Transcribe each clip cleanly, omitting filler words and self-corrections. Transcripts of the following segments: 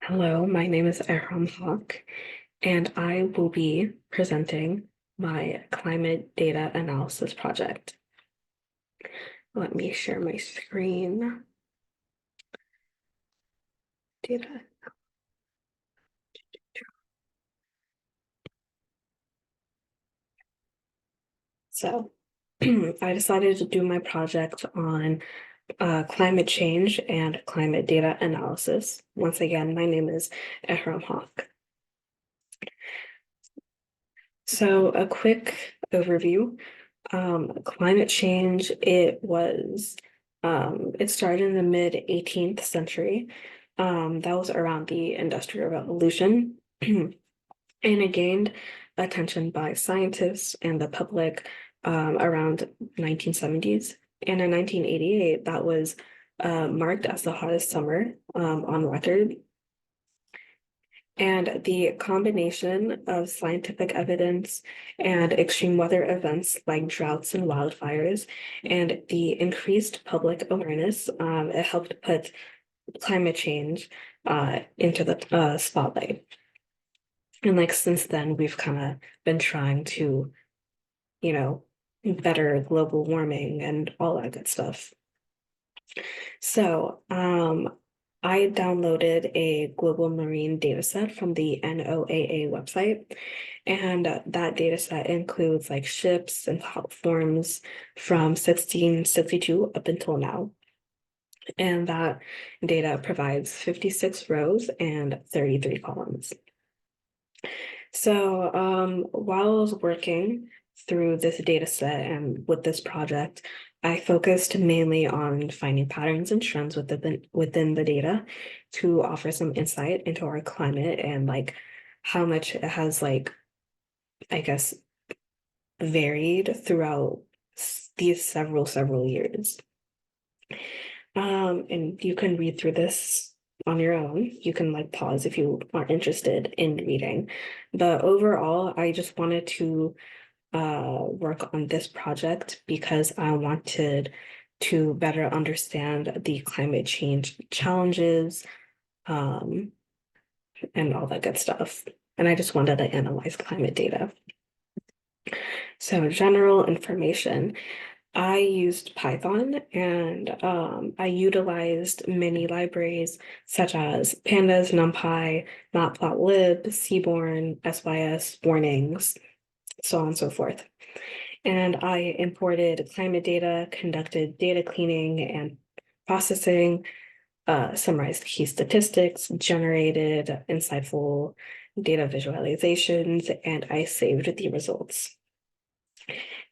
Hello, my name is EhramHaque, and I will be presenting my climate data analysis project. Let me share my screen. Data. So I decided to do my project on climate change and climate data analysis. Once again, my name is EhramHaque. So a quick overview. Climate change, it started in the mid 18th century. That was around the Industrial Revolution. And it gained attention by scientists and the public around 1970s. And in 1988, that was marked as the hottest summer on record. And the combination of scientific evidence and extreme weather events like droughts and wildfires, and the increased public awareness, it helped put climate change into the spotlight. And like since then, we've kind of been trying to, you know, better global warming and all that good stuff. So, I downloaded a global marine data set from the NOAA website, and that data set includes like ships and platforms from 1662 up until now. And that data provides 56 rows and 33 columns. So while I was working through this data set and with this project, I focused mainly on finding patterns and trends within the data to offer some insight into our climate and like how much it has like, I guess, varied throughout these several years. And you can read through this on your own. You can like pause if you are interested in reading. But overall, I just wanted to work on this project because I wanted to better understand the climate change challenges and all that good stuff. And I just wanted to analyze climate data. So general information. I used Python and I utilized many libraries such as Pandas, NumPy, Matplotlib, Seaborn, SYS, Warnings, so on and so forth. And I imported climate data, conducted data cleaning and processing, summarized key statistics, generated insightful data visualizations, and I saved the results.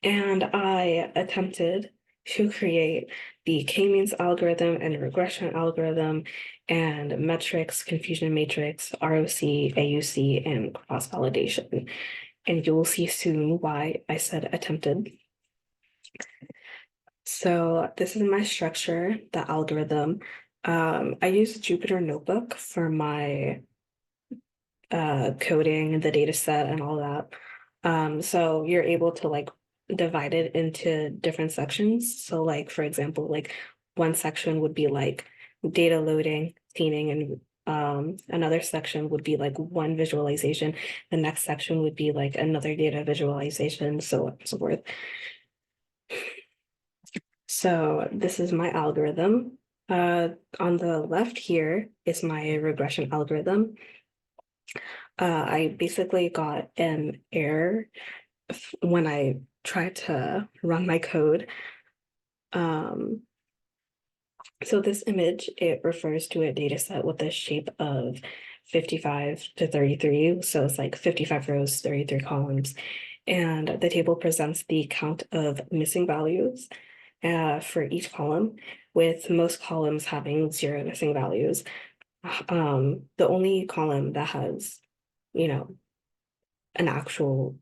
And I attempted to create the k-means algorithm and regression algorithm and metrics, confusion matrix, ROC, AUC, and cross-validation. And you'll see soon why I said attempted. So this is my structure, the algorithm. I use Jupyter Notebook for my coding, the data set, and all that. So you're able to like divide it into different sections. So like, for example, like one section would be like data loading, cleaning, and another section would be like one visualization. The next section would be like another data visualization, so on and so forth. So this is my algorithm. On the left here is my regression algorithm. I basically got an error when I tried to run my code. So this image, it refers to a data set with a shape of 55 to 33. So it's like 55 rows, 33 columns. And the table presents the count of missing values for each column, with most columns having 0 missing values. The only column that has, you know, an actual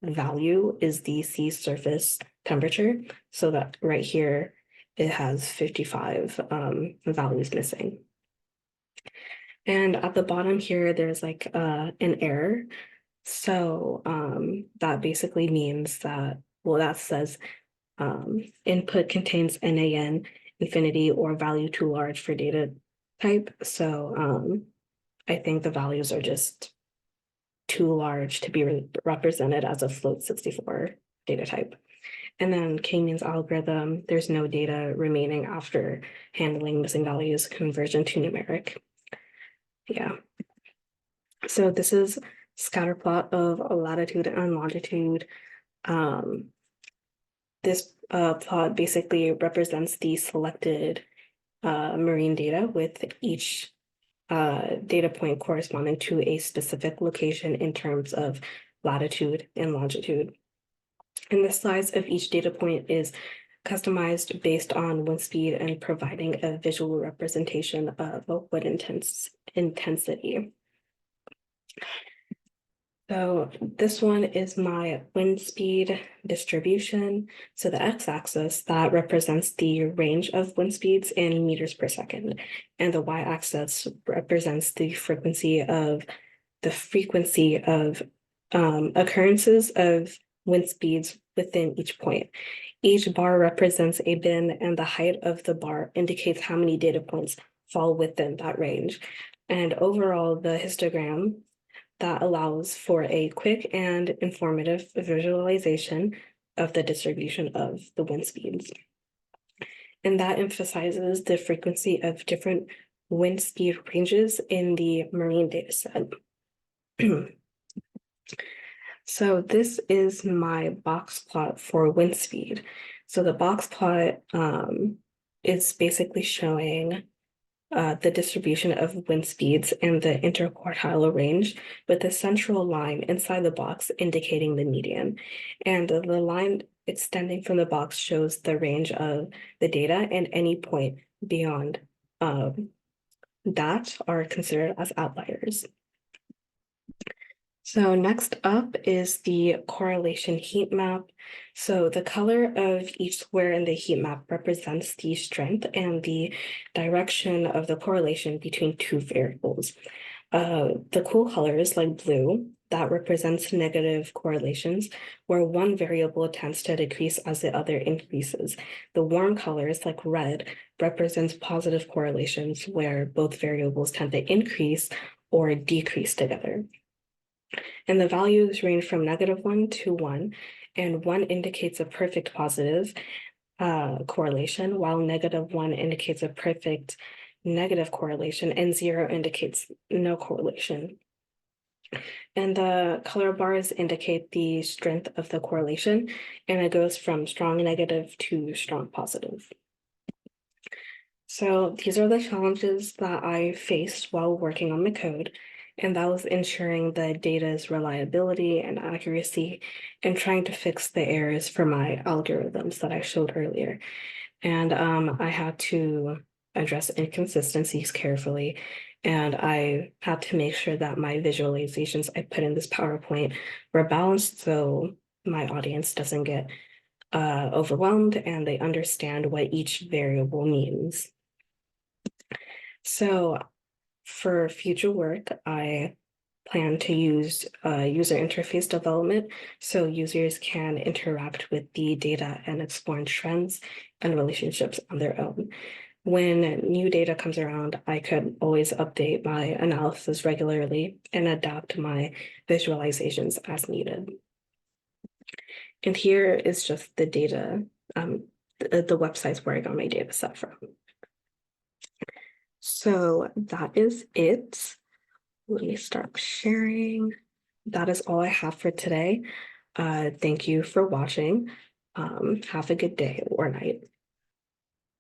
value is the sea surface temperature. So that right here, it has 55 values missing. And at the bottom here, there's like an error. So that basically means that, well, that says input contains NaN infinity or value too large for data type. So I think the values are just too large to be represented as a float 64 data type. And then K-means algorithm, there's no data remaining after handling missing values, conversion to numeric. Yeah. So this is scatter plot of latitude and longitude. This plot basically represents the selected marine data with each data point corresponding to a specific location in terms of latitude and longitude. And the size of each data point is customized based on wind speed and providing a visual representation of wind intensity. So this one is my wind speed distribution. So the x-axis, that represents the range of wind speeds in meters per second. And the y-axis represents the frequency of occurrences of wind speeds within each point. Each bar represents a bin, and the height of the bar indicates how many data points fall within that range. And overall, the histogram that allows for a quick and informative visualization of the distribution of the wind speeds. And that emphasizes the frequency of different wind speed ranges in the marine data set. So this is my box plot for wind speed. So the box plot is basically showing the distribution of wind speeds and the interquartile range, with the central line inside the box indicating the median. And the line extending from the box shows the range of the data, and any point beyond that are considered as outliers. So next up is the correlation heat map. So the color of each square in the heat map represents the strength and the direction of the correlation between two variables. The cool colors, like blue, that represents negative correlations, where one variable tends to decrease as the other increases. The warm colors, like red, represents positive correlations, where both variables tend to increase or decrease together. And the values range from -1 to 1, and 1 indicates a perfect positive correlation, while -1 indicates a perfect negative correlation, and 0 indicates no correlation. And the color bars indicate the strength of the correlation, and it goes from strong negative to strong positive. So these are the challenges that I faced while working on the code. And that was ensuring the data's reliability and accuracy and trying to fix the errors for my algorithms that I showed earlier. And I had to address inconsistencies carefully. And I had to make sure that my visualizations I put in this PowerPoint were balanced so my audience doesn't get overwhelmed and they understand what each variable means. So for future work, I plan to use user interface development so users can interact with the data and explore trends and relationships on their own. When new data comes around, I could always update my analysis regularly and adapt my visualizations as needed. And here is just the data, the websites where I got my data set from. So that is it. Let me start sharing. That is all I have for today. Thank you for watching. Have a good day or night.